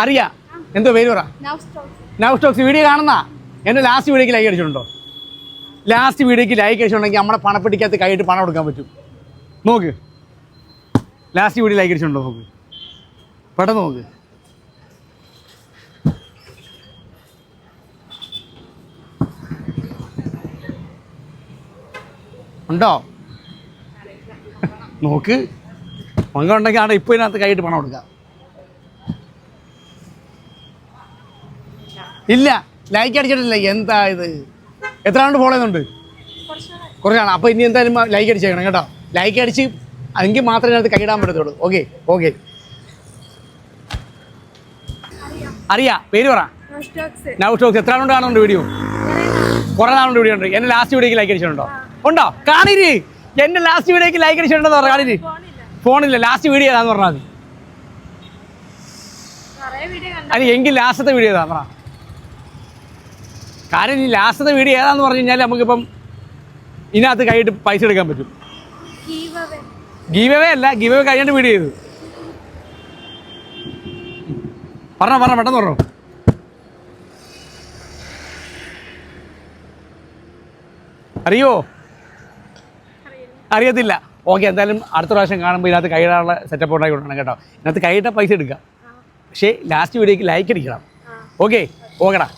അറിയാ എന്തോ പേര് പറ. നൗ സ്റ്റോക്സ് വീഡിയോ കാണുന്ന എൻ്റെ ലാസ്റ്റ് വീഡിയോക്ക് ലൈക്ക് അടിച്ചിട്ടുണ്ടോ? ലാസ്റ്റ് വീഡിയോക്ക് ലൈക്ക് അടിച്ചിട്ടുണ്ടെങ്കിൽ നമ്മുടെ പണപ്പെട്ടിക്കകത്ത് കൈയിട്ട് പണം കൊടുക്കാൻ പറ്റും. നോക്ക്, ലാസ്റ്റ് വീഡിയോ ലൈക്ക് അടിച്ചിട്ടുണ്ടോ നോക്ക്, പെട്ടെന്ന് നോക്ക്. ഉണ്ടോ? നോക്ക്, പങ്കുണ്ടെങ്കിൽ ആണ് ഇപ്പോൾ ഇതിനകത്ത് കൈയിട്ട് പണം കൊടുക്കാം. ഇല്ല, ലൈക്ക് അടിച്ചിട്ടില്ല. എന്താ ഇത്? എത്ര ആണ്ട് ഫോളോ ചെയ്യുന്നുണ്ട്? കുറച്ചാണ്. അപ്പോൾ ഇനി എന്തായാലും ലൈക്ക് അടിച്ചേക്കണം കേട്ടോ. ലൈക്ക് അടിച്ച് എങ്കിൽ മാത്രമേ ഇതിനകത്ത് കൈയിടാൻ പറ്റത്തുള്ളൂ. Okay okay. അറിയാ പേര് പറ. നൗ സ്റ്റോക്സ് എത്ര ആളുണ്ട് കാണുന്നുണ്ട് വീഡിയോ? കുറേ നാളുണ്ട് വീഡിയോ ഉണ്ട്. എൻ്റെ ലാസ്റ്റ് വീഡിയോക്ക് ലൈക്ക് അടിച്ചിട്ടുണ്ടോ? ഉണ്ടോ? കാണിര്. എൻ്റെ ലാസ്റ്റ് വീഡിയോക്ക് ലൈക്ക് അടിച്ചിട്ടുണ്ടെന്ന് പറഞ്ഞാൽ കാണിര്. ഫോണില്ല, ലാസ്റ്റ് വീഡിയോ ഏതാന്ന് പറഞ്ഞാൽ മതി. അല്ല എങ്കിൽ ലാസ്റ്റത്തെ വീഡിയോ ഏതാ പറ. കാര്യം ഈ ലാസ്റ്റത്തെ വീഡിയോ ഏതാന്ന് പറഞ്ഞു കഴിഞ്ഞാൽ നമുക്കിപ്പം ഇതിനകത്ത് കൈയിട്ട് പൈസ എടുക്കാൻ പറ്റും. ഗീവ് അവേ അല്ല, ഗീവ് അവേ കഴിഞ്ഞിട്ട് വീഡിയോ ചെയ്തു. പറഞ്ഞോ പെട്ടെന്ന് പറഞ്ഞോ. അറിയോ? അറിയത്തില്ല. ഓക്കെ, എന്തായാലും അടുത്ത പ്രാവശ്യം കാണുമ്പോൾ ഇതിനകത്ത് കൈയിടാനുള്ള സെറ്റപ്പ് ഉണ്ടാക്കി കൊടുക്കണം കേട്ടോ. ഇതിനകത്ത് കൈയിട്ടാൽ പൈസ എടുക്കാം, പക്ഷേ ലാസ്റ്റ് വീഡിയോക്ക് ലൈക്ക് അടിക്കണം. ഓക്കെ ഓക്കെടാ.